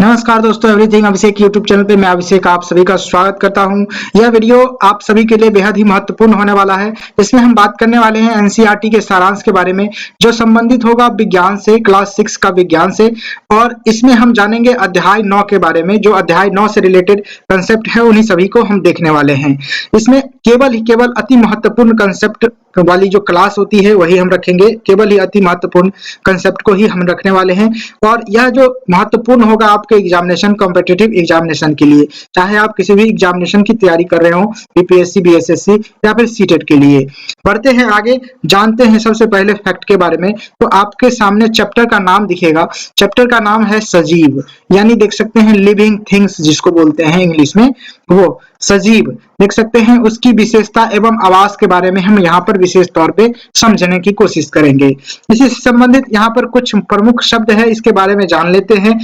नमस्कार दोस्तों, एवरीथिंग अभिषेक YouTube channel पे मैं अभिषेक आप सभी का स्वागत करता हूं। यह वीडियो आप सभी के लिए बेहद ही महत्वपूर्ण होने वाला है। इसमें हम बात करने वाले हैं एनसीईआरटी के सारांश के बारे में, जो संबंधित होगा विज्ञान से, क्लास 6 का विज्ञान से। और इसमें हम जानेंगे अध्याय 9 के बारे में, जो अध्याय 9 से रिलेटेड कंसेप्ट है उन्हीं सभी को हम देखने वाले हैं। इसमें केवल अति महत्वपूर्ण कंसेप्ट वाली जो क्लास होती है वही हम रखेंगे, केवल ही अति महत्वपूर्ण कंसेप्ट को ही हम रखने वाले हैं। और यह जो महत्वपूर्ण होगा आपके एग्जामिनेशन, कॉम्पिटिटिव एग्जामिनेशन के लिए, चाहे आप किसी भी एग्जामिनेशन की तैयारी कर रहे हो, यूपीएससी, बीएसएससी या फिर सीटेट के लिए। बढ़ते हैं आगे, जानते हैं सबसे पहले फैक्ट के बारे में। तो आपके सामने चैप्टर का नाम दिखेगा, चैप्टर का नाम है सजीव, यानी देख सकते हैं लिविंग थिंग्स जिसको बोलते हैं इंग्लिश में, वो सजीव देख सकते हैं। उसकी विशेषता एवं आवास के बारे में हम यहाँ पर विशेष तौर पे समझने की कोशिश करेंगे। इसी से संबंधित यहाँ पर कुछ प्रमुख शब्द है, इसके बारे में जान लेते हैं।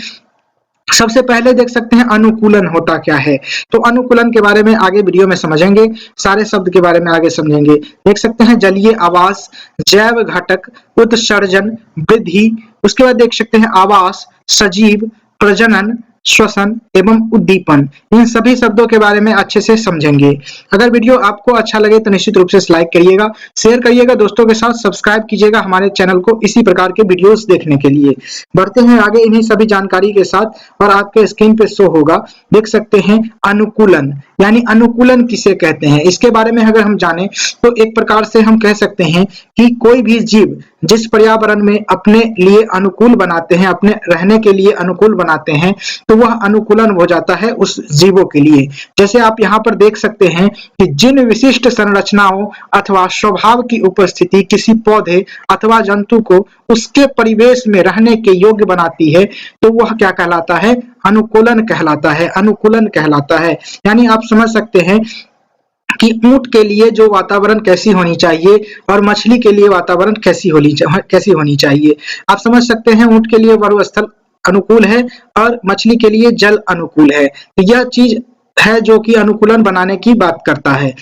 सबसे पहले देख सकते हैं अनुकूलन होता क्या है। तो अनुकूलन के बारे में आगे वीडियो में समझेंगे, सारे शब्द के बारे में आगे समझेंगे। देख सकते हैं जलीय आवास, जैव घटक, उत्सर्जन, वृद्धि। उसके बाद देख सकते हैं आवास, सजीव, प्रजनन, श्वसन एवं उद्दीपन। इन सभी शब्दों के बारे में अच्छे से समझेंगे। अगर वीडियो आपको अच्छा लगे तो निश्चित रूप से लाइक करिएगा, शेयर करिएगा दोस्तों के साथ, सब्सक्राइब कीजिएगा हमारे चैनल को इसी प्रकार के वीडियोस देखने के लिए। बढ़ते हैं आगे इन्हीं सभी जानकारी के साथ, और आपके स्क्रीन पे शो होगा, देख सकते हैं अनुकूलन, यानी अनुकूलन किसे कहते हैं। इसके बारे में अगर हम जाने तो एक प्रकार से हम कह सकते हैं कि कोई भी जीव जिस पर्यावरण में अपने लिए अनुकूल बनाते हैं, अपने रहने के लिए अनुकूल बनाते हैं, तो वह अनुकूलन हो जाता है उस जीवों के लिए। जैसे आप यहाँ पर देख सकते हैं कि जिन विशिष्ट संरचनाओं अथवा स्वभाव की उपस्थिति किसी पौधे अथवा जंतु को उसके परिवेश में रहने के योग्य बनाती है, तो वह क्या कहलाता है, अनुकूलन कहलाता है, अनुकूलन कहलाता है। यानी आप समझ सकते हैं कि ऊंट के लिए जो वातावरण कैसी होनी चाहिए और मछली के लिए वातावरण कैसी होनी चाहिए। आप समझ सकते हैं ऊंट के लिए मरुस्थल अनुकूल है और मछली के लिए जल अनुकूल है। यह चीज है जो कि अनुकूलन बनाने की बात करता है।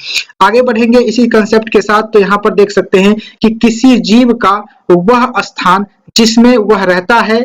आगे बढ़ेंगे इसी कंसेप्ट के साथ। तो यहाँ पर देख सकते हैं कि किसी जीव का वह स्थान जिसमें वह रहता है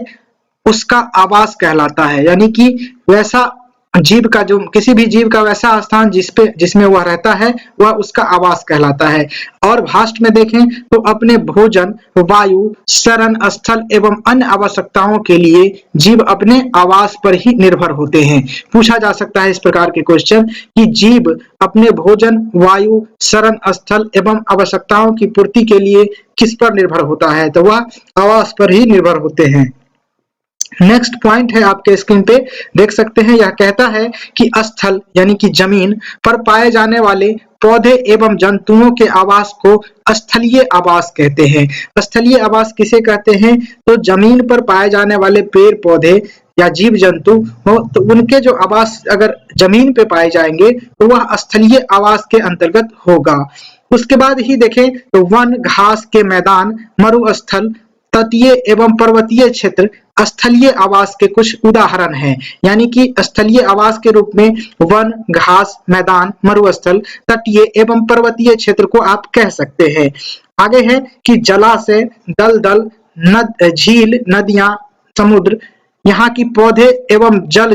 उसका आवास कहलाता है। यानी कि वैसा जीव का, जो किसी भी जीव का वैसा स्थान जिसमें वह रहता है, वह उसका आवास कहलाता है। और भाष्ट में देखें तो अपने भोजन, वायु, शरण स्थल एवं अन्य आवश्यकताओं के लिए जीव अपने आवास पर ही निर्भर होते हैं। पूछा जा सकता है इस प्रकार के क्वेश्चन कि जीव अपने भोजन, वायु, शरण स्थल एवं आवश्यकताओं की पूर्ति के लिए किस पर निर्भर होता है, तो वह आवास पर ही निर्भर होते हैं। नेक्स्ट पॉइंट है आपके स्क्रीन पे, देख सकते हैं यह कहता है कि स्थल यानी कि जमीन पर पाए जाने वाले पौधे एवं जंतुओं के आवास को स्थलीय आवास कहते हैं। स्थलीय आवास किसे कहते हैं, तो जमीन पर पाए जाने वाले पेड़ पौधे या जीव जंतु हो तो उनके जो आवास अगर जमीन पे पाए जाएंगे तो वह स्थलीय आवास के अंतर्गत होगा। उसके बाद ही देखें तो वन, घास के मैदान, मरुस्थल, तटीय एवं पर्वतीय क्षेत्र स्थलीय आवास के कुछ उदाहरण हैं। यानी कि स्थलीय आवास के रूप में वन, घास, मैदान, मरुस्थल, तटीय एवं पर्वतीय क्षेत्र को आप कह सकते हैं। आगे है कि जलाशय, दलदल, झील, नदियां, समुद्र, यहाँ की पौधे एवं जल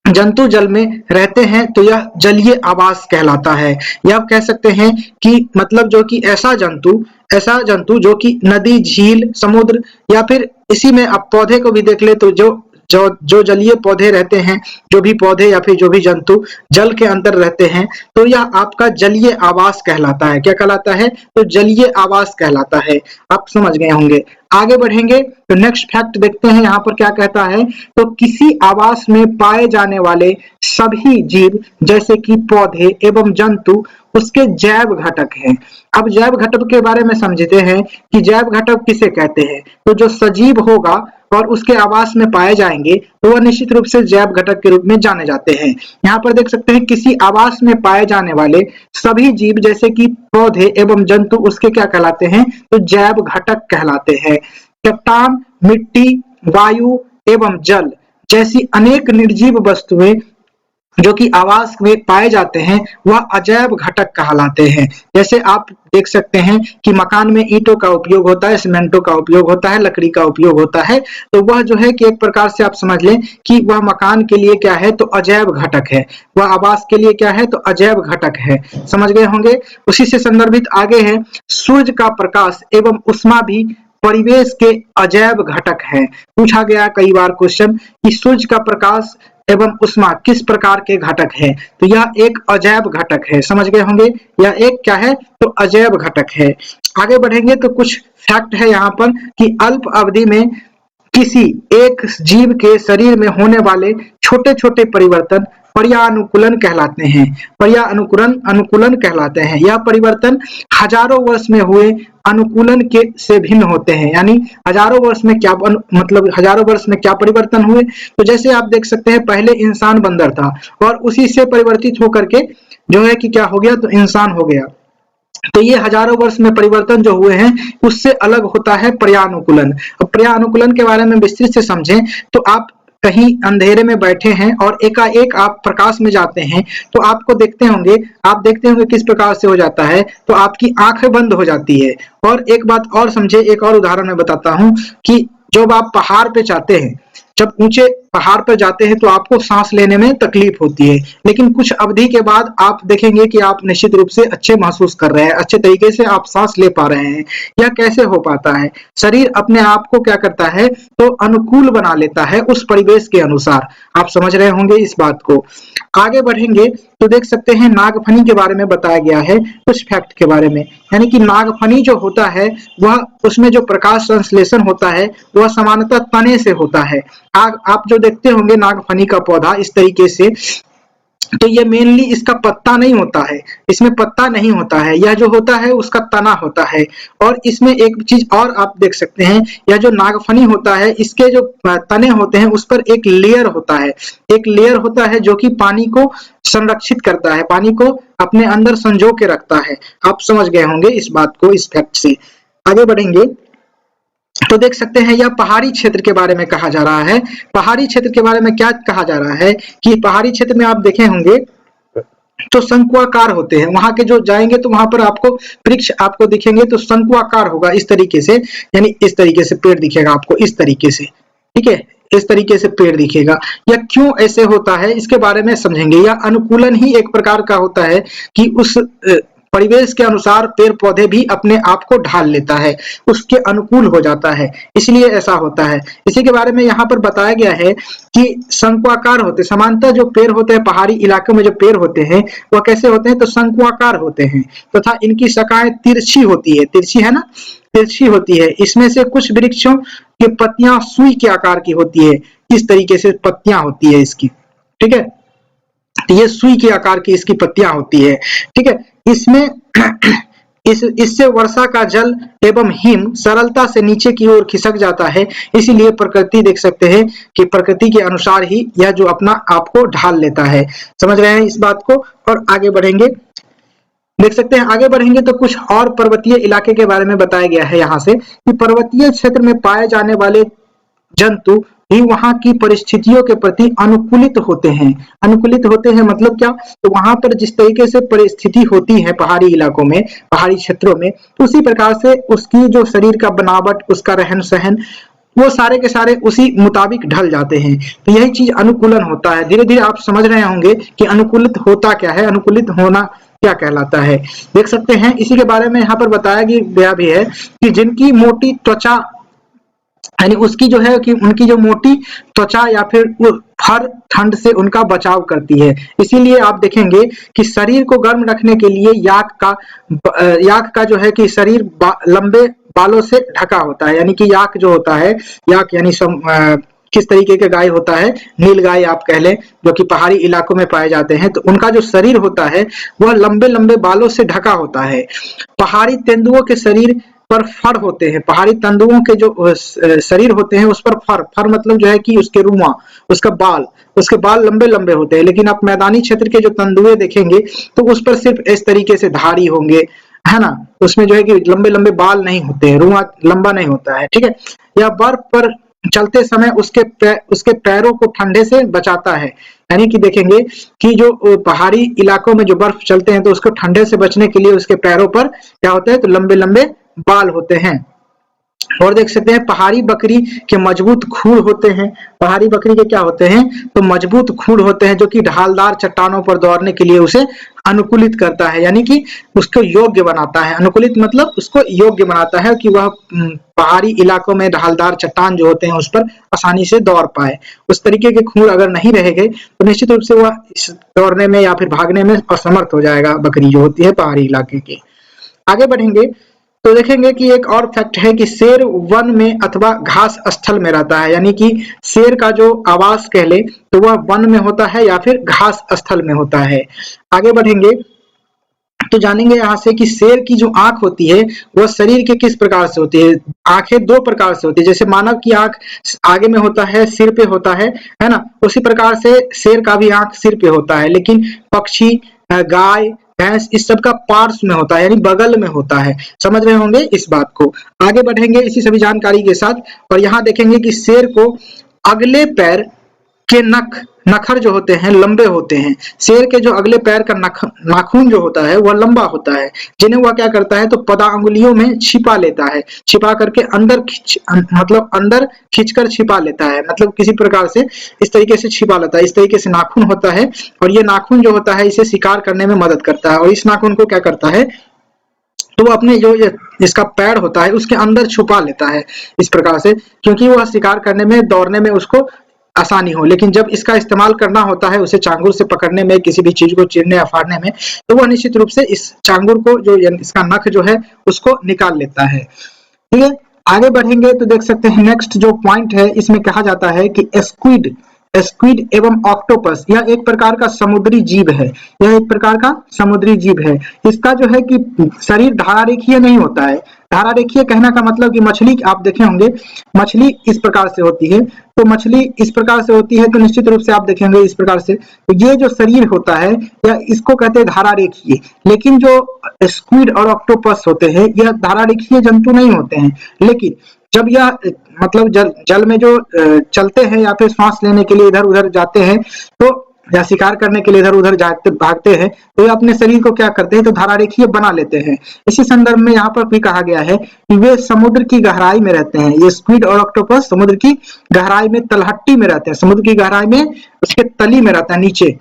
जंतु जल में रहते हैं, तो यह जलीय आवास कहलाता है। यह कह सकते हैं कि मतलब जो कि ऐसा जंतु जो कि नदी, झील, समुद्र या फिर इसी में आप पौधे को भी देख ले तो जो जलीय पौधे रहते हैं, जो भी पौधे या फिर जो भी जंतु जल के अंदर रहते हैं, तो यह आपका जलीय आवास कहलाता है। क्या कहलाता है, तो जलीय आवास कहलाता है। आप समझ गए होंगे। आगे बढ़ेंगे तो नेक्स्ट फैक्ट देखते हैं यहाँ पर क्या कहता है। तो किसी आवास में पाए जाने वाले सभी जीव जैसे कि पौधे एवं जंतु उसके जैव घटक हैं। अब जैव घटक के बारे में समझते हैं कि जैव घटक किसे कहते हैं। तो जो सजीव होगा और उसके आवास में पाए जाएंगे तो वह निश्चित रूप से जैव घटक के रूप में जाने जाते हैं। यहाँ पर देख सकते हैं किसी आवास में पाए जाने वाले सभी जीव जैसे कि पौधे एवं जंतु उसके क्या कहलाते हैं, तो जैव घटक कहलाते हैं। चट्टान, मिट्टी, वायु एवं जल जैसी अनेक निर्जीव वस्तुएं जो कि आवास में पाए जाते हैं वह अजैव घटक कहलाते हैं। जैसे आप देख सकते हैं कि मकान में ईंटों का उपयोग होता है, सीमेंटों का उपयोग होता है, लकड़ी का उपयोग होता है, तो वह जो है कि एक प्रकार से आप समझ लें कि वह मकान के लिए क्या है तो अजैव घटक है, वह आवास के लिए क्या है तो अजैव घटक है। समझ गए होंगे। उसी से संदर्भित आगे है, सूर्य का प्रकाश एवं उष्मा भी परिवेश के अजैव घटक है। पूछा गया कई बार क्वेश्चन कि सूर्य का प्रकाश एवं उष्मा किस प्रकार के घटक है, तो यह एक अजैव घटक है। समझ गए होंगे, यह एक क्या है तो अजैव घटक है। आगे बढ़ेंगे तो कुछ फैक्ट है यहाँ पर कि अल्प अवधि में किसी एक जीव के शरीर में होने वाले छोटे छोटे परिवर्तन पर्यानुकूलन कहलाते हैं। पर्यानुकूलन कहलाते हैं। यह परिवर्तन हजारों वर्ष में हुए अनुकूलन के से भिन्न होते हैं। यानी हजारों वर्ष में क्या मतलब हजारों वर्ष में क्या परिवर्तन हुए, तो जैसे आप देख सकते हैं पहले इंसान बंदर था और उसी से परिवर्तित होकर के जो है कि क्या हो गया तो इंसान हो गया। तो ये हजारों वर्ष में परिवर्तन जो हुए हैं उससे अलग होता है पर्यानुकूलन। अब पर्यानुकूलन के बारे में विस्तृत से समझें तो आप कहीं अंधेरे में बैठे हैं और एकाएक आप प्रकाश में जाते हैं तो आपको देखते होंगे, आप देखते होंगे किस प्रकार से हो जाता है तो आपकी आंखें बंद हो जाती है। और एक बात और समझे, एक और उदाहरण मैं बताता हूं कि जब आप पहाड़ पे जाते हैं, जब ऊंचे पहाड़ पर जाते हैं तो आपको सांस लेने में तकलीफ होती है, लेकिन कुछ अवधि के बाद आप देखेंगे कि आप निश्चित रूप से अच्छे महसूस कर रहे हैं, अच्छे तरीके से आप सांस ले पा रहे हैं। यह कैसे हो पाता है? शरीर अपने आप को क्या करता है तो अनुकूल बना लेता है उस परिवेश के अनुसार। आप समझ रहे होंगे इस बात को। आगे बढ़ेंगे तो देख सकते हैं नागफनी के बारे में बताया गया है कुछ फैक्ट के बारे में। यानी कि नागफनी जो होता है वह उसमें जो प्रकाश संश्लेषण होता है वह सामान्यतः तने से होता है। आप जो देखते होंगे नागफनी का पौधा इस तरीके से, तो ये मेनली इसका पत्ता नहीं होता है, इसमें पत्ता नहीं होता है, यह जो होता है उसका तना होता है। और इसमें एक चीज और आप देख सकते हैं, यह जो नागफनी होता है इसके जो तने होते हैं उस पर एक लेयर होता है, एक लेयर होता है जो कि पानी को संरक्षित करता है, पानी को अपने अंदर संजो के रखता है। आप समझ गए होंगे इस बात को इस फैक्ट से। आगे बढ़ेंगे तो देख सकते हैं यह पहाड़ी क्षेत्र के बारे में कहा जा रहा है। पहाड़ी क्षेत्र के बारे में क्या कहा जा रहा है कि पहाड़ी क्षेत्र में आप देखे होंगे तो शंकुआकार होते हैं, वहां के जो जाएंगे तो वहां पर आपको वृक्ष आपको दिखेंगे तो शंकुआकार होगा इस तरीके से, यानी इस तरीके से पेड़ दिखेगा आपको इस तरीके से, ठीक है, इस तरीके से पेड़ दिखेगा। यह क्यों ऐसे होता है इसके बारे में समझेंगे। यह अनुकूलन ही एक प्रकार का होता है कि उस परिवेश के अनुसार पेड़ पौधे भी अपने आप को ढाल लेता है, उसके अनुकूल हो जाता है, इसलिए ऐसा होता है। इसी के बारे में यहाँ पर बताया गया है कि शंकुआकार होते, सामान्यतः जो पेड़ होते हैं पहाड़ी इलाकों में जो पेड़ होते हैं वह कैसे होते हैं तो शंकुआकार होते हैं तथा इनकी शाखाएं तिरछी होती है, तिरछी है ना, तिरछी होती है। इसमें से कुछ वृक्षों की पत्तियां सुई के आकार की होती है, किस तरीके से पत्तियां होती है इसकी, ठीक है, ये सुई के आकार की इसकी पत्तियां होती है, ठीक है। इसमें इससे वर्षा का जल एवं हिम सरलता से नीचे की ओर खिसक जाता है, इसीलिए प्रकृति देख सकते हैं कि प्रकृति के अनुसार ही यह जो अपना आपको ढाल लेता है। समझ रहे हैं इस बात को। और आगे बढ़ेंगे देख सकते हैं, आगे बढ़ेंगे तो कुछ और पर्वतीय इलाके के बारे में बताया गया है यहाँ से कि पर्वतीय क्षेत्र में पाए जाने वाले जंतु भी वहां की परिस्थितियों के प्रति अनुकूलित होते हैं। अनुकूलित होते हैं मतलब क्या, तो वहां पर जिस तरीके से परिस्थिति होती है पहाड़ी इलाकों में, पहाड़ी क्षेत्रों में, उसी प्रकार से उसकी जो शरीर का बनावट, उसका रहन सहन, वो सारे के सारे उसी मुताबिक ढल जाते हैं। तो यही चीज अनुकूलन होता है। धीरे धीरे आप समझ रहे होंगे कि अनुकूलित होता क्या है, अनुकूलित होना क्या कहलाता है। देख सकते हैं इसी के बारे में यहाँ पर बताया गया भी है कि जिनकी मोटी त्वचा, यानी उसकी जो है कि उनकी जो मोटी त्वचा या फिर फर ठंड से उनका बचाव करती है, इसीलिए आप देखेंगे कि शरीर को गर्म रखने के लिए याक का जो है कि शरीर लंबे बालों से ढका होता है। यानी कि याक जो होता है, याक यानी किस तरीके के गाय होता है, नील गाय आप कह लें, जो कि पहाड़ी इलाकों में पाए जाते हैं, तो उनका जो शरीर होता है वह लंबे लंबे बालों से ढका होता है। पहाड़ी तेंदुओं के शरीर पर फर होते हैं, पहाड़ी तेंदुओं के जो शरीर होते हैं उस पर फर मतलब जो है कि उसके रुआ, उसके बाल लंबे लंबे होते हैं। लेकिन आप मैदानी क्षेत्र के जो तेंदुए देखेंगे तो उस पर सिर्फ इस तरीके से धारी होंगे, है ना, उसमें जो है कि लंबे लंबे बाल नहीं होते हैं, रुआ लंबा नहीं होता है, ठीक है। या बर्फ पर चलते समय उसके पैरों को ठंडे से बचाता है। यानी कि देखेंगे कि जो पहाड़ी इलाकों में जो बर्फ चलते हैं तो उसको ठंडे से बचने के लिए उसके पैरों पर क्या होता है, तो लंबे लंबे बाल होते हैं। और देख सकते हैं पहाड़ी बकरी के मजबूत खूर होते हैं। पहाड़ी बकरी के क्या होते हैं, तो मजबूत खूर होते हैं, जो कि ढालदार चट्टानों पर दौड़ने के लिए उसे अनुकूलित करता है, यानी कि उसको योग्य बनाता है। अनुकूलित मतलब उसको योग्य बनाता है कि वह पहाड़ी इलाकों में ढालदार चट्टान जो होते हैं उस पर आसानी से दौड़ पाए। उस तरीके के खूर अगर नहीं रहेंगे तो निश्चित रूप से वह दौड़ने में या फिर भागने में असमर्थ हो जाएगा, बकरी जो होती है पहाड़ी इलाके की। आगे बढ़ेंगे तो देखेंगे कि एक और फैक्ट है कि शेर वन में अथवा घास स्थल में रहता है। यानी कि शेर का जो आवास कह ले तो वह वन में होता है या फिर घास स्थल में होता है। आगे बढ़ेंगे तो जानेंगे यहाँ से कि शेर की जो आंख होती है वह शरीर के किस प्रकार से होती है। आंखें दो प्रकार से होती है, जैसे मानव की आंख आगे में होता है, सिर पे होता है ना, उसी प्रकार से शेर का भी आंख सिर पे होता है। लेकिन पक्षी, गाय, भैंस इस सब का पार्श्व में होता है, यानी बगल में होता है। समझ रहे होंगे इस बात को। आगे बढ़ेंगे इसी सभी जानकारी के साथ, और यहाँ देखेंगे कि शेर को अगले पैर के नखर जो होते हैं लंबे होते हैं। शेर के जो अगले पैर का नाखून जो होता है वह लंबा होता है, जिन्हें वह क्या करता है, तो पदांगुलियों में छिपा लेता है। छिपा करके अंदर खींचकर छिपा लेता है, मतलब किसी प्रकार से इस तरीके से छिपा लेता है। इस तरीके से नाखून होता है, और ये नाखून जो होता है इसे शिकार करने में मदद करता है। और इस नाखून को क्या करता है, तो वो अपने जो इसका पैर होता है उसके अंदर छुपा लेता है इस प्रकार से, क्योंकि वह शिकार करने में, दौड़ने में उसको आसानी हो। लेकिन जब इसका इस्तेमाल करना होता है, उसे चांगुर से पकड़ने में, किसी भी चीज को चीरने या फाड़ने में, तो वह निश्चित रूप से इस चांगुर को, जो इसका नख जो है उसको निकाल लेता है। ठीक है, आगे बढ़ेंगे तो देख सकते हैं नेक्स्ट जो पॉइंट है, इसमें कहा जाता है कि स्क्विड एवं ऑक्टोपस यह एक प्रकार का समुद्री जीव है। यह एक प्रकार का समुद्री जीव है। इसका जो है कि शरीर धारारेखीय नहीं होता है। धारारेखीय कहने का मतलब कि मछली, आप देखे होंगे मछली इस प्रकार से होती है, तो मछली इस प्रकार से होती है, तो निश्चित रूप से आप देखेंगे इस प्रकार से, तो ये जो शरीर होता है या इसको कहते हैं धारारेखीय। लेकिन जो स्क्विड और ऑक्टोपस होते हैं यह धारारेखीय जंतु नहीं होते हैं। लेकिन जब यह मतलब जल में जो चलते हैं या फिर श्वास लेने के लिए इधर उधर जाते हैं, तो या शिकार करने के लिए इधर उधर भागते हैं, तो ये अपने शरीर को क्या करते हैं, तो धारारेखीय बना लेते हैं। इसी संदर्भ में यहाँ पर भी कहा गया है कि वे समुद्र की गहराई में रहते हैं। ये स्क्विड और ऑक्टोपस समुद्र की गहराई में, तलहट्टी में रहते हैं। समुद्र की गहराई में उसके तली में रहता है, नीचे,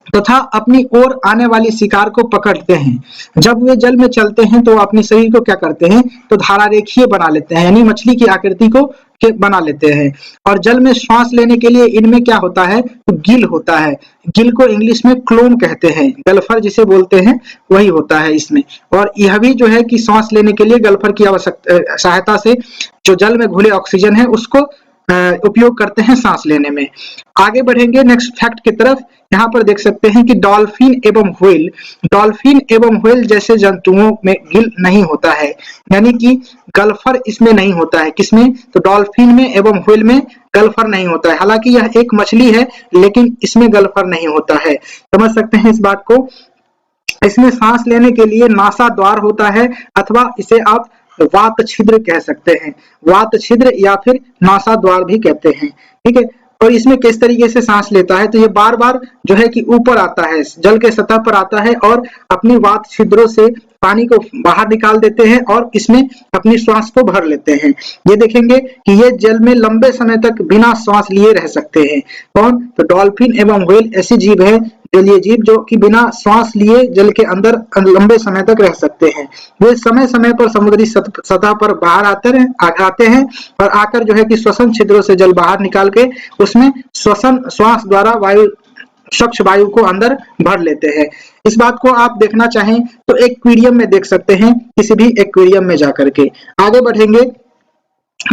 तथा अपनी ओर आने वाली शिकार को पकड़ते हैं। जब वे जल में चलते हैं तो अपने शरीर को क्या करते हैं, तो धारारेखीय बना लेते हैं, यानी मछली की आकृति को बना लेते हैं। और जल में श्वास लेने के लिए इनमें क्या होता है, तो गिल होता है। गिल को इंग्लिश में क्लोम कहते हैं, गल्फर जिसे बोलते हैं वही होता है इसमें। और यह भी जो है कि श्वास लेने के लिए गल्फर की सहायता से जो जल में घुले ऑक्सीजन है उसको उपयोग करते हैं सांस लेने में। आगे बढ़ेंगे नेक्स्ट फैक्ट की तरफ। यहाँ पर देख सकते हैं कि डॉल्फिन एवं व्हेल जैसे जंतुओं में गिल नहीं होता है, यानी कि गल्फर इसमें नहीं होता है। किसमें, तो डॉल्फिन में एवं व्हेल में गल्फर नहीं होता है। हालांकि यह एक मछली है लेकिन इसमें गल्फर नहीं होता है। समझ सकते हैं इस बात को। इसमें सांस लेने के लिए नासा द्वार होता है, अथवा इसे आप वात छिद्र कह सकते हैं। वात छिद्र या फिर नासा द्वार भी कहते हैं। ठीक है, और इसमें किस तरीके से सांस लेता है, तो ये बार बार जो है कि ऊपर आता है, जल के सतह पर आता है और अपनी वात छिद्रों से पानी को बाहर निकाल देते हैं और इसमें अपनी श्वास को भर लेते हैं। ये देखेंगे कि ये जल में लंबे समय तक बिना श्वास लिए रह सकते हैं। कौन, तो डॉल्फिन एवं व्हेल ऐसी जीव है, जलीय जीव, जो कि बिना श्वास लिए जल के अंदर लंबे समय तक रह सकते हैं। वे समय समय पर समुद्री सतह पर बाहर आते हैं और आकर जो है कि श्वसन छिद्रों से जल बाहर निकाल के उसमें श्वास द्वारा स्वच्छ वायु को अंदर भर लेते हैं। इस बात को आप देखना चाहें तो एक्वेरियम में देख सकते हैं, किसी भी एक्वेरियम में जाकर के। आगे बढ़ेंगे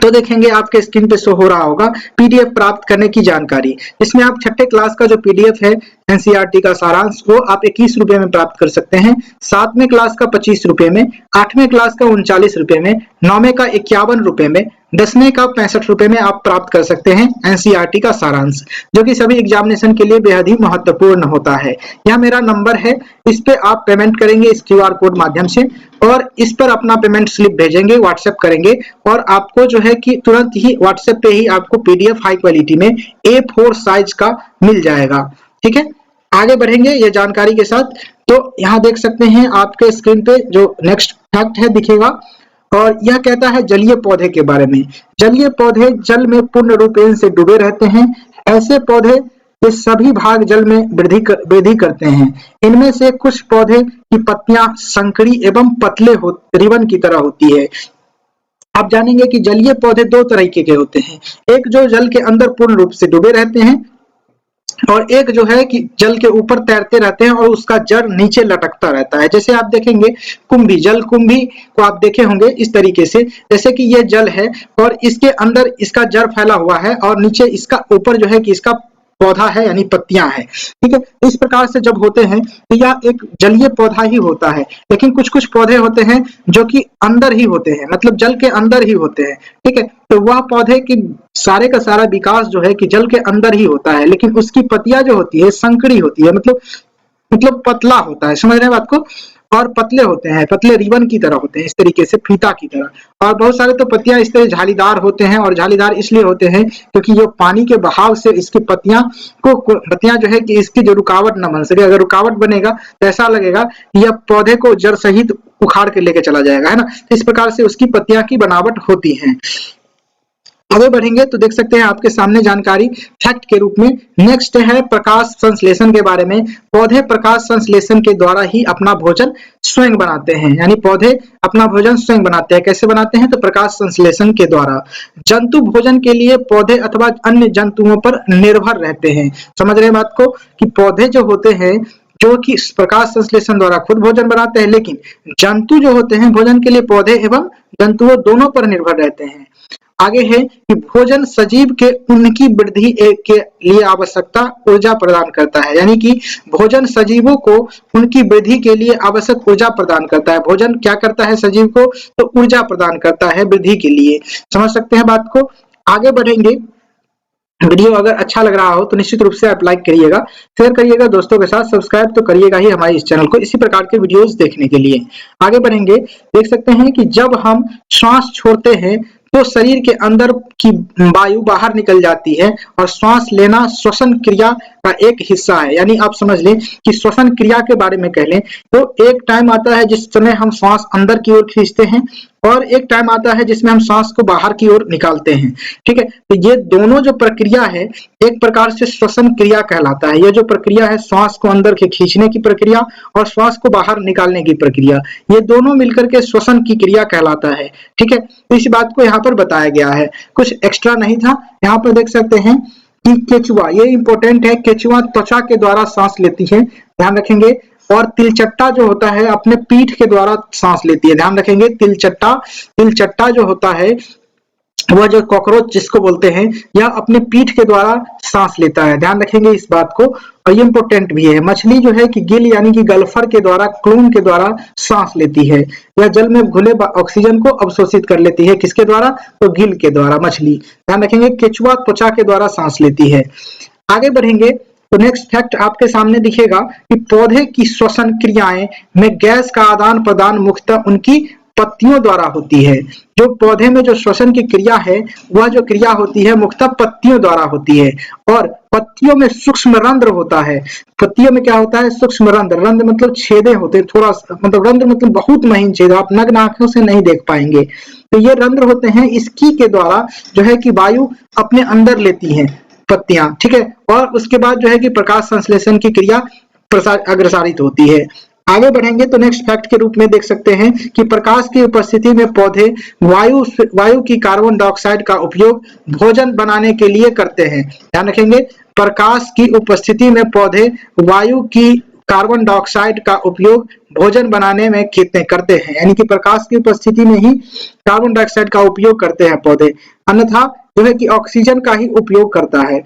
तो देखेंगे आपके स्क्रीन पे शो हो रहा होगा पीडीएफ प्राप्त करने की जानकारी, जिसमें आप छठे क्लास का जो पीडीएफ है एनसीईआरटी का सारांश, वो आप 21 रुपए में प्राप्त कर सकते हैं। 7वें क्लास का 25 रुपए में, 8वें क्लास का 39 रुपए में, 9वें का 51 रुपए में, दसवें का 65 रुपए में आप प्राप्त कर सकते हैं एनसीईआरटी का सारांश, जो कि सभी एग्जामिनेशन के लिए बेहद ही महत्वपूर्ण होता है। यह मेरा नंबर है, इस पे आप पेमेंट करेंगे इस क्यूआर कोड माध्यम से और इस पर अपना पेमेंट स्लिप भेजेंगे, व्हाट्सएप करेंगे और आपको जो है कि तुरंत ही व्हाट्सएप पे ही आपको पीडीएफ हाई क्वालिटी में A4 साइज का मिल जाएगा। ठीक है, आगे बढ़ेंगे ये जानकारी के साथ। तो यहाँ देख सकते हैं आपके स्क्रीन पे जो नेक्स्ट फैक्ट है दिखेगा और यह कहता है जलीय पौधे के बारे में। जलीय पौधे जल में पूर्ण रूपेण से डूबे रहते हैं। ऐसे पौधे के सभी भाग जल में वृद्धि करते हैं। इनमें से कुछ पौधे की पत्तियां संकरी एवं पतले रिबन की तरह होती है। आप जानेंगे कि जलीय पौधे दो तरीके के होते हैं, एक जो जल के अंदर पूर्ण रूप से डूबे रहते हैं और एक जो है कि जल के ऊपर तैरते रहते हैं और उसका जड़ नीचे लटकता रहता है। जैसे आप देखेंगे कुंभी, जल कुंभी को आप देखे होंगे इस तरीके से, जैसे कि ये जल है और इसके अंदर इसका जड़ फैला हुआ है और नीचे इसका ऊपर जो है कि इसका पौधा है यानी पत्तियां हैं। ठीक है, इस प्रकार से जब होते हैं तो यह एक जलीय पौधा ही होता है। लेकिन कुछ कुछ पौधे होते हैं जो कि अंदर ही होते हैं, मतलब जल के अंदर ही होते हैं। ठीक है, तो वह पौधे की सारे का सारा विकास जो है कि जल के अंदर ही होता है, लेकिन उसकी पत्तियां जो होती है संकरी होती है, मतलब पतला होता है, समझ रहे हैं बात को, और पतले होते हैं, पतले रिबन की तरह होते हैं, इस तरीके से फीता की तरह। और बहुत सारे तो पत्तियां इस तरह झालीदार होते हैं और झालीदार इसलिए होते हैं क्योंकि ये पानी के बहाव से इसकी पत्तियां जो है कि इसकी जो रुकावट न बन सके। अगर रुकावट बनेगा तो ऐसा लगेगा कि यह पौधे को जड़ सहित उखाड़ के लेके चला जाएगा, है ना। इस प्रकार से उसकी पत्तियां की बनावट होती है। आगे बढ़ेंगे तो देख सकते हैं आपके सामने जानकारी फैक्ट के रूप में नेक्स्ट है प्रकाश संश्लेषण के बारे में। पौधे प्रकाश संश्लेषण के द्वारा ही अपना भोजन स्वयं बनाते हैं, यानी पौधे अपना भोजन स्वयं बनाते हैं। कैसे बनाते हैं? तो प्रकाश संश्लेषण के द्वारा। जंतु भोजन के लिए पौधे अथवा अन्य जंतुओं पर निर्भर रहते हैं। समझ रहे हैं बात को कि पौधे जो होते हैं जो कि प्रकाश संश्लेषण द्वारा खुद भोजन बनाते हैं, लेकिन जंतु जो होते हैं भोजन के लिए पौधे एवं जंतुओं दोनों पर निर्भर रहते हैं। आगे है कि भोजन सजीव के उनकी वृद्धि के लिए आवश्यकता ऊर्जा प्रदान करता है, यानी कि भोजन सजीवों को उनकी वृद्धि के लिए आवश्यक ऊर्जा प्रदान करता है। भोजन क्या करता है सजीव को? तो ऊर्जा प्रदान करता है वृद्धि के लिए। समझ सकते हैं बात को। आगे बढ़ेंगे। वीडियो अगर अच्छा लग रहा हो तो निश्चित रूप से आप लाइक करिएगा, शेयर करिएगा दोस्तों के साथ, सब्सक्राइब तो करिएगा ही हमारे इस चैनल को इसी प्रकार के वीडियोस देखने के लिए। आगे बढ़ेंगे। देख सकते हैं कि जब हम श्वास छोड़ते हैं तो शरीर के अंदर की वायु बाहर निकल जाती है और श्वास लेना श्वसन क्रिया का एक हिस्सा है। यानी आप समझ लें कि श्वसन क्रिया के बारे में कह लें तो एक टाइम आता है जिस समय हम श्वास अंदर की ओर खींचते हैं और एक टाइम आता है जिसमें हम सांस को बाहर की ओर निकालते हैं। ठीक है, तो ये दोनों जो प्रक्रिया है एक प्रकार से श्वसन क्रिया कहलाता है। ये जो प्रक्रिया है श्वास को अंदर के खींचने की प्रक्रिया और श्वास को बाहर निकालने की प्रक्रिया, ये दोनों मिलकर के श्वसन की क्रिया कहलाता है। ठीक है, तो इस बात को यहाँ पर बताया गया है, कुछ एक्स्ट्रा नहीं था। यहाँ पर देख सकते हैं कि केचुआ, ये इंपॉर्टेंट है, केचुआ त्वचा के द्वारा सांस लेती है, ध्यान रखेंगे। और तिलचट्टा जो होता है अपने पीठ के द्वारा सांस लेती है, ध्यान रखेंगे। तिलचट्टा जो होता है वह जो कॉकरोच जिसको बोलते हैं यह अपने पीठ के द्वारा सांस लेता है, ध्यान रखेंगे इस बात को। और ये इंपॉर्टेंट भी है। मछली जो है कि गिल यानी कि गल्फर के द्वारा क्लून के द्वारा सांस लेती है। यह जल में घुले ऑक्सीजन को अवशोषित कर लेती है, किसके द्वारा? तो गिल के द्वारा मछली, ध्यान रखेंगे। केचुआ त्वचा के द्वारा सांस लेती है। आगे बढ़ेंगे तो नेक्स्ट फैक्ट आपके सामने दिखेगा कि पौधे की श्वसन क्रियाएं में गैस का आदान प्रदान मुख्यतः उनकी पत्तियों द्वारा होती है। जो पौधे में जो श्वसन की क्रिया है वह जो क्रिया होती है मुख्यतः पत्तियों द्वारा होती है। और पत्तियों में सूक्ष्म रंध्र होता है। पत्तियों में क्या होता है? सूक्ष्म रंध्र। रंध्र मतलब छेदे होते हैं, थोड़ा मतलब रंध्र मतलब बहुत महीन छेद, आप नग्न आंखों से नहीं देख पाएंगे। तो ये रंध्र होते हैं, इसकी के द्वारा जो है कि वायु अपने अंदर लेती है पत्तियां। ठीक है, और उसके बाद जो है कि प्रकाश संश्लेषण की क्रिया अग्रसारित होती है। आगे बढ़ेंगे तो नेक्स्ट फैक्ट के रूप में देख सकते हैं कि प्रकाश की उपस्थिति में पौधे वायु की कार्बन डाइऑक्साइड का उपयोग भोजन बनाने के लिए करते हैं, ध्यान रखेंगे। प्रकाश की उपस्थिति में पौधे वायु की कार्बन डाइऑक्साइड का उपयोग भोजन बनाने में करते हैं, यानी कि प्रकाश की उपस्थिति में ही कार्बन डाइऑक्साइड का उपयोग करते हैं पौधे, अन्यथा जो है कि ऑक्सीजन का ही उपयोग करता है।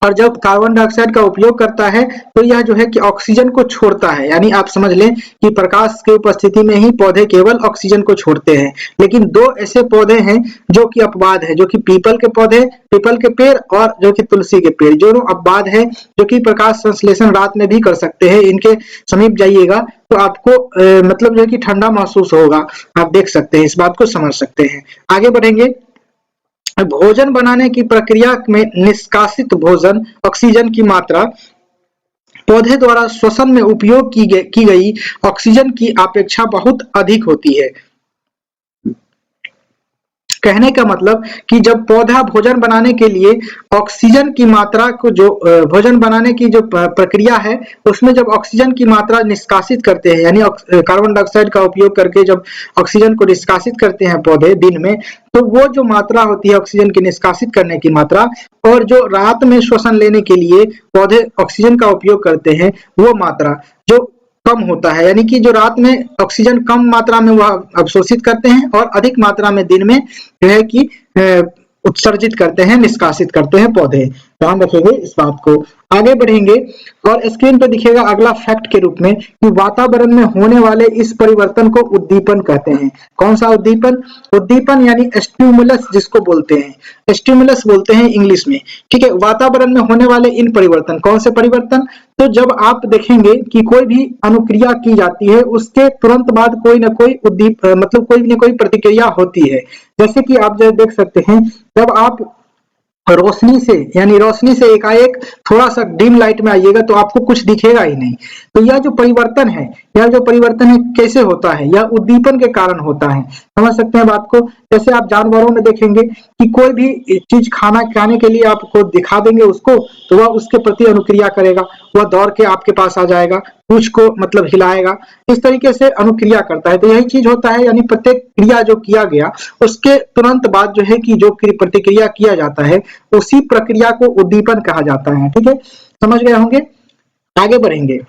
और जब कार्बन डाइऑक्साइड का उपयोग करता है तो यह जो है कि ऑक्सीजन को छोड़ता है। यानी आप समझ लें कि प्रकाश की उपस्थिति में ही पौधे केवल ऑक्सीजन को छोड़ते हैं। लेकिन दो ऐसे पौधे हैं जो कि अपवाद है, जो कि पीपल के पौधे, पीपल के पेड़ और जो कि तुलसी के पेड़, दोनों अपवाद है जो कि प्रकाश संश्लेषण रात में भी कर सकते हैं। इनके समीप जाइएगा तो आपको मतलब जो है कि ठंडा महसूस होगा। आप देख सकते हैं, इस बात को समझ सकते हैं। आगे बढ़ेंगे। भोजन बनाने की प्रक्रिया में निष्कासित भोजन ऑक्सीजन की मात्रा पौधे द्वारा श्वसन में उपयोग की गई ऑक्सीजन की अपेक्षा बहुत अधिक होती है। कहने का मतलब कि जब पौधा भोजन बनाने के लिए ऑक्सीजन की मात्रा को जो भोजन बनाने की जो प्रक्रिया है उसमें जब ऑक्सीजन की मात्रा निष्कासित करते हैं, यानी कार्बन डाइऑक्साइड का उपयोग करके जब ऑक्सीजन को निष्कासित करते हैं पौधे दिन में, तो वो जो मात्रा होती है ऑक्सीजन की निष्कासित करने की मात्रा, और जो रात में श्वसन लेने के लिए पौधे ऑक्सीजन का उपयोग करते हैं वो मात्रा जो कम होता है। यानी कि जो रात में ऑक्सीजन कम मात्रा में वह अवशोषित करते हैं और अधिक मात्रा में दिन में जो है कि उत्सर्जित करते हैं, निष्कासित करते हैं पौधे। ध्यान रखेंगे इस बात को। आगे बढ़ेंगे और स्क्रीन पर दिखेगा अगला फैक्ट के रूप में कि वातावरण में होने वाले इस परिवर्तन को उद्दीपन कहते हैं। कौन सा उद्दीपन? उद्दीपन यानी स्टिमुलस जिसको बोलते हैं, स्टिमुलस बोलते हैं इंग्लिश में। ठीक है, वातावरण में होने वाले इन परिवर्तन, कौन से परिवर्तन? तो जब आप देखेंगे कि कोई भी अनुक्रिया की जाती है उसके तुरंत बाद कोई ना कोई मतलब कोई ना कोई प्रतिक्रिया होती है। जैसे कि आप जो देख सकते हैं, जब आप रोशनी से यानी रोशनी से एकाएक थोड़ा सा डिम लाइट में आइएगा तो आपको कुछ दिखेगा ही नहीं। तो यह जो परिवर्तन है, कैसे होता है? यह उद्दीपन के कारण होता है। समझ सकते हैं बात को। जैसे आप जानवरों में देखेंगे कि कोई भी चीज खाना खाने के लिए आपको दिखा देंगे उसको, तो वह उसके प्रति अनुक्रिया करेगा, वह दौड़ के आपके पास आ जाएगा, पूंछ को मतलब हिलाएगा, इस तरीके से अनुक्रिया करता है। तो यही चीज होता है, यानी प्रत्येक क्रिया जो किया गया उसके तुरंत बाद जो है कि जो प्रतिक्रिया किया जाता है उसी प्रक्रिया को उद्दीपन कहा जाता है। ठीक है, समझ गए होंगे। आगे बढ़ेंगे।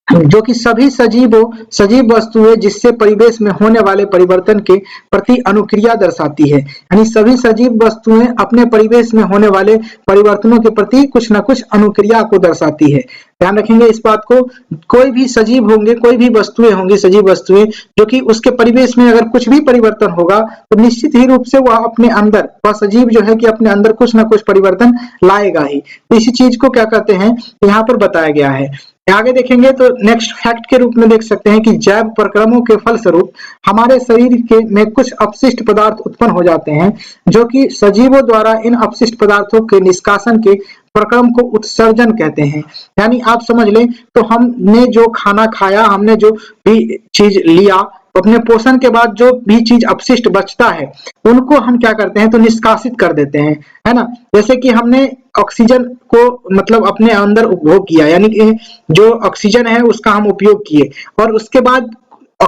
जो कि सभी सजीव वस्तुएं जिससे परिवेश में होने वाले परिवर्तन के प्रति अनुक्रिया दर्शाती है। यानी सभी सजीव वस्तुएं अपने परिवेश में होने वाले परिवर्तनों के प्रति कुछ न कुछ अनुक्रिया को दर्शाती है। ध्यान रखेंगे इस बात को। कोई भी सजीव होंगे, कोई भी वस्तुएं होंगी, सजीव वस्तुएं, जो कि उसके परिवेश में अगर कुछ भी परिवर्तन होगा तो निश्चित ही रूप से वह अपने अंदर, वह सजीव जो है कि अपने अंदर कुछ न कुछ परिवर्तन लाएगा ही। इसी चीज को क्या कहते हैं, यहाँ पर बताया गया है। आगे देखेंगे तो नेक्स्ट फैक्ट के रूप में देख सकते हैं कि जैव प्रक्रमों के फलस्वरूप हमारे शरीर के में कुछ अपशिष्ट पदार्थ उत्पन्न हो जाते हैं, जो कि सजीवों द्वारा इन अपशिष्ट पदार्थों के निष्कासन के प्रक्रम को उत्सर्जन कहते हैं। यानी आप समझ लें तो हमने जो खाना खाया, हमने जो भी चीज लिया, अपने पोषण के बाद जो भी चीज अपशिष्ट बचता है उनको हम क्या करते हैं, तो निष्कासित कर देते हैं, है ना। जैसे कि हमने ऑक्सीजन को मतलब अपने अंदर उपभोग किया, यानी कि जो ऑक्सीजन है उसका हम उपयोग किए और उसके बाद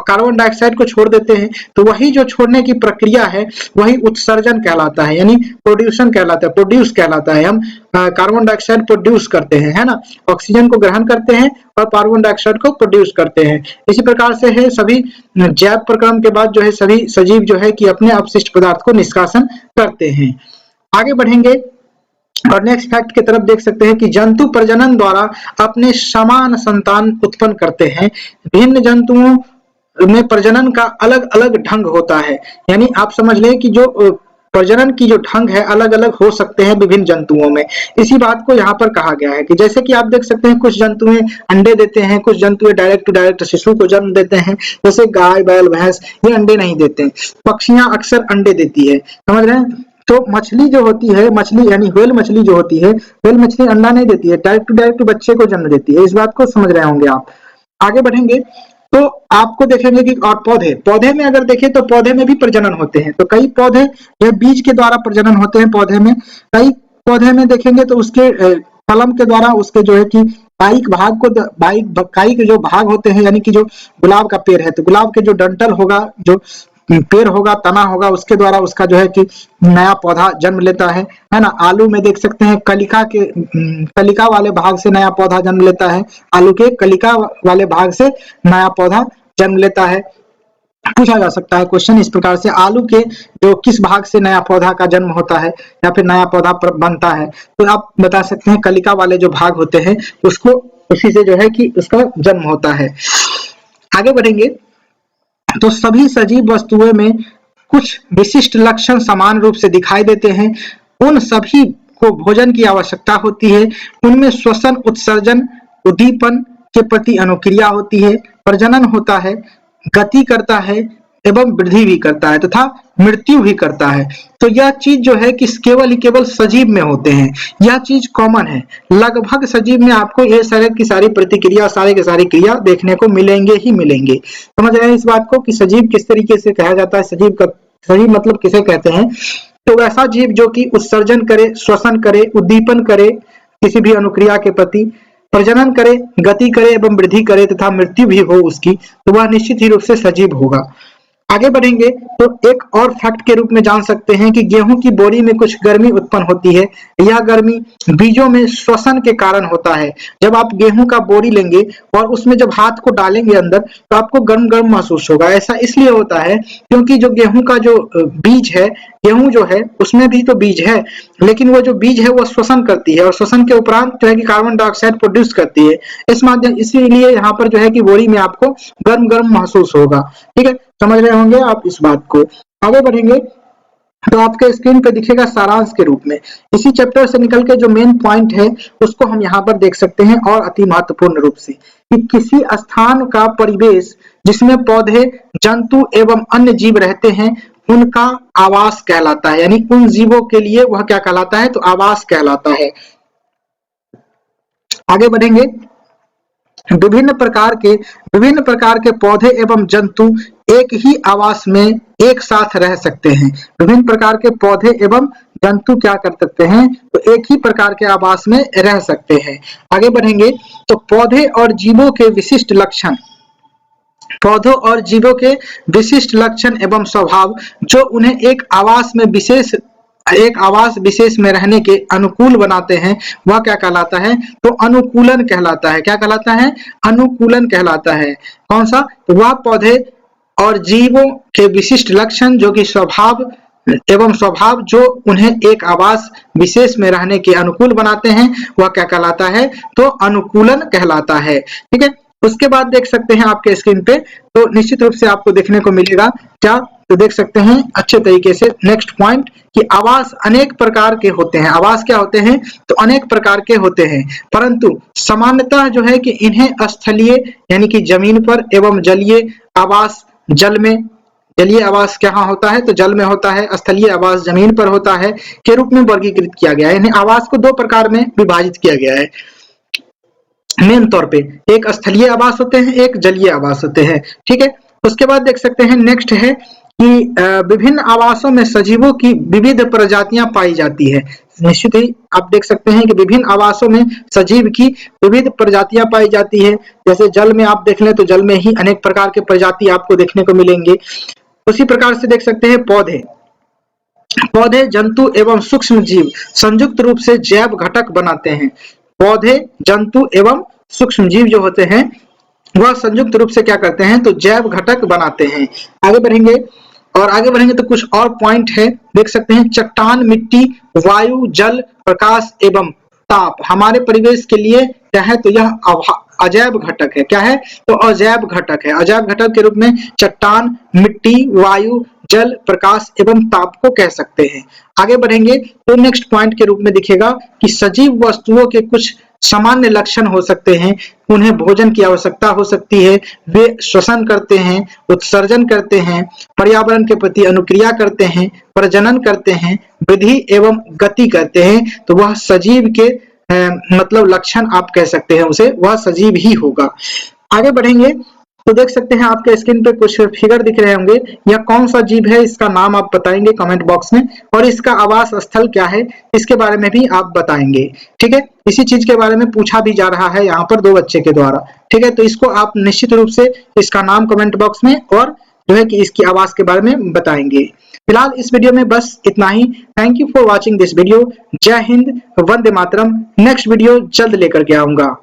कार्बन डाइऑक्साइड को छोड़ देते हैं, तो वही जो छोड़ने की प्रक्रिया है वही उत्सर्जन कहलाता है, यानी प्रोड्यूशन कहलाता है, प्रोड्यूस कहलाता है। हम कार्बन डाइऑक्साइड प्रोड्यूस करते हैं, है ना, ऑक्सीजन को ग्रहण करते हैं और कार्बन डाइऑक्साइड को प्रोड्यूस करते हैं। इसी प्रकार से है सभी जैव प्रक्रम के बाद जो है सभी सजीव जो है कि अपने अपशिष्ट पदार्थ को निष्कासन करते हैं। आगे बढ़ेंगे और नेक्स्ट फैक्ट की तरफ देख सकते हैं कि जंतु प्रजनन द्वारा अपने समान संतान उत्पन्न करते हैं। भिन्न जंतुओं में प्रजनन का अलग अलग ढंग होता है। यानी आप समझ लें कि जो प्रजनन की जो ढंग है अलग अलग हो सकते हैं विभिन्न जंतुओं में। इसी बात को यहाँ पर कहा गया है कि जैसे कि आप देख सकते हैं कुछ जंतुएं अंडे देते हैं, कुछ जंतुएं डायरेक्ट टू डायरेक्ट शिशु को जन्म देते हैं, जैसे गाय, बैल, भैंस, ये अंडे नहीं देते हैं। पक्षियां अक्सर अंडे देती है, समझ रहे हैं। तो मछली जो होती है, मछली यानी व्हेल मछली जो होती है, व्हेल मछली अंडा नहीं देती है, डायरेक्ट टू डायरेक्ट बच्चे को जन्म देती है। इस बात को समझ रहे होंगे आप। आगे बढ़ेंगे तो आपको देखेंगे कि और पौधे में अगर देखें तो पौधे में भी प्रजनन होते हैं। तो कई पौधे जो बीज के द्वारा प्रजनन होते हैं पौधे में, कई पौधे में देखेंगे तो उसके फलम के द्वारा उसके जो है कि कायिक भाग को कायिक जो भाग होते हैं, यानी कि जो गुलाब का पेड़ है तो गुलाब के जो डंठल होगा, जो पेड़ होगा, तना होगा, उसके द्वारा उसका जो है कि नया पौधा जन्म लेता है ना। आलू में देख सकते हैं कलिका वाले भाग से नया पौधा जन्म लेता है, आलू के कलिका वाले भाग से नया पौधा जन्म लेता है। पूछा जा सकता है क्वेश्चन इस प्रकार से, आलू के जो किस भाग से नया पौधा का जन्म होता है या फिर नया पौधा बनता है, तो आप बता सकते हैं कलिका वाले जो भाग होते हैं उसको, उसी से जो है कि उसका जन्म होता है। आगे बढ़ेंगे तो सभी सजीव वस्तुओं में कुछ विशिष्ट लक्षण समान रूप से दिखाई देते हैं। उन सभी को भोजन की आवश्यकता होती है। उनमें श्वसन, उत्सर्जन, उद्दीपन के प्रति अनुक्रिया होती है, प्रजनन होता है, गति करता है एवं वृद्धि भी करता है तथा मृत्यु भी करता है। तो यह चीज जो है कि केवल सजीव में होते हैं, यह चीज कॉमन है। लगभग सजीव में आपको ये सारे की सारी प्रतिक्रिया, सारे के सारी क्रिया देखने को मिलेंगे ही मिलेंगे। समझ रहे हैं इस बात को कि सजीव किस तरीके से कहा जाता है, सजीव मतलब किसे कहते हैं। तो वैसा जीव जो कि उत्सर्जन करे, श्वसन करे, उद्दीपन करे किसी भी अनुक्रिया के प्रति, प्रजनन करे, गति करे एवं वृद्धि करे तथा मृत्यु भी हो उसकी, तो वह निश्चित ही रूप से सजीव होगा। आगे बढ़ेंगे तो एक और फैक्ट के रूप में जान सकते हैं कि गेहूं की बोरी में कुछ गर्मी उत्पन्न होती है। यह गर्मी बीजों में श्वसन के कारण होता है। जब आप गेहूं का बोरी लेंगे और उसमें जब हाथ को डालेंगे अंदर तो आपको गर्म गर्म महसूस होगा। ऐसा इसलिए होता है क्योंकि जो गेहूं का जो बीज है, गेहूं जो है उसमें भी तो बीज है, लेकिन वो जो बीज है वो श्वसन करती है और श्वसन के उपरांत जो है कि कार्बन डाइऑक्साइड प्रोड्यूस करती है। इसीलिए यहाँ पर जो है कि बोरी में आपको गर्म गर्म महसूस होगा। ठीक है, समझ रहे होंगे आप इस बात को। आगे बढ़ेंगे तो आपके स्क्रीन पे दिखेगा सारांश के रूप में। इसी चैप्टर से निकल के जो मेन पॉइंट है उसको हम यहाँ पर देख सकते हैं और अति महत्वपूर्ण रूप से, कि किसी स्थान का परिवेश जिसमें पौधे, जंतु एवं अन्य जीव रहते हैं उनका आवास कहलाता है। यानी उन जीवों के लिए वह क्या कहलाता है, तो आवास कहलाता है। आगे बढ़ेंगे, विभिन्न प्रकार के पौधे एवं जंतु एक ही आवास में एक साथ रह सकते हैं। विभिन्न प्रकार के पौधे एवं जंतु क्या कर सकते हैं, तो एक ही प्रकार के आवास में रह सकते हैं। आगे बढ़ेंगे तो पौधे और जीवों के विशिष्ट लक्षण, पौधों और जीवों के विशिष्ट लक्षण एवं स्वभाव जो उन्हें एक आवास विशेष में रहने के अनुकूल बनाते हैं, वह क्या कहलाता है, तो अनुकूलन कहलाता है। क्या कहलाता है, अनुकूलन कहलाता है। कौन सा, तो वह पौधे और जीवों के विशिष्ट लक्षण जो कि स्वभाव जो उन्हें एक आवास विशेष में रहने के अनुकूल बनाते हैं, वह क्या कहलाता है, तो अनुकूलन कहलाता है। ठीक है, उसके बाद देख सकते हैं आपके स्क्रीन पे, तो निश्चित रूप से आपको देखने को मिलेगा क्या, तो देख सकते हैं अच्छे तरीके से नेक्स्ट पॉइंट, कि आवास अनेक प्रकार के होते हैं। आवास क्या होते हैं, तो अनेक प्रकार के होते हैं, परंतु सामान्यतः जो है कि इन्हें स्थलीय यानी कि जमीन पर एवं जलीय आवास जल में, जलीय आवास कहाँ होता है, तो जल में होता है, स्थलीय आवास जमीन पर होता है, के रूप में वर्गीकृत किया गया है। इन्हें आवास को दो प्रकार में विभाजित किया गया है मेन तौर पे, एक स्थलीय आवास होते हैं, एक जलीय आवास होते हैं। ठीक है, उसके बाद देख सकते हैं नेक्स्ट है कि विभिन्न आवासों में सजीवों की विविध प्रजातियां पाई जाती है। निश्चित ही आप देख सकते हैं कि विभिन्न आवासों में सजीव की विविध प्रजातियां पाई जाती है। जैसे जल में आप देख लें तो जल में ही अनेक प्रकार के प्रजाति आपको देखने को मिलेंगे। उसी प्रकार से देख सकते हैं पौधे, जंतु एवं सूक्ष्म जीव संयुक्त रूप से जैव घटक बनाते हैं। पौधे, जंतु एवं सूक्ष्म जीव जो होते हैं वह संयुक्त रूप से क्या करते हैं, तो जैव घटक बनाते हैं। आगे बढ़ेंगे तो कुछ और पॉइंट है, देख सकते हैं चट्टान, मिट्टी, वायु, जल, प्रकाश एवं ताप हमारे परिवेश के लिए क्या है, तो यह अजैव घटक है। क्या है, तो अजैव घटक है। अजैव घटक के रूप में चट्टान, मिट्टी, वायु, जल, प्रकाश एवं ताप को कह सकते हैं। आगे बढ़ेंगे तो नेक्स्ट पॉइंट के रूप में दिखेगा कि सजीव वस्तुओं के कुछ सामान्य लक्षण हो सकते हैं। उन्हें भोजन की आवश्यकता हो सकती है, वे श्वसन करते हैं, उत्सर्जन करते हैं, पर्यावरण के प्रति अनुक्रिया करते हैं, प्रजनन करते हैं, वृद्धि एवं गति करते हैं। तो वह सजीव के मतलब लक्षण आप कह सकते हैं उसे, वह सजीव ही होगा। आगे बढ़ेंगे तो देख सकते हैं आपके स्क्रीन पे कुछ फिगर दिख रहे होंगे। यह कौन सा जीव है, इसका नाम आप बताएंगे कमेंट बॉक्स में, और इसका आवास स्थल क्या है इसके बारे में भी आप बताएंगे। ठीक है, इसी चीज के बारे में पूछा भी जा रहा है यहाँ पर दो बच्चे के द्वारा। ठीक है, तो इसको आप निश्चित रूप से इसका नाम कमेंट बॉक्स में और जो है कि इसकी आवास के बारे में बताएंगे। फिलहाल इस वीडियो में बस इतना ही। Thank you for watching this video. जय हिंद, वंदे मातरम। नेक्स्ट वीडियो जल्द लेकर के आऊंगा।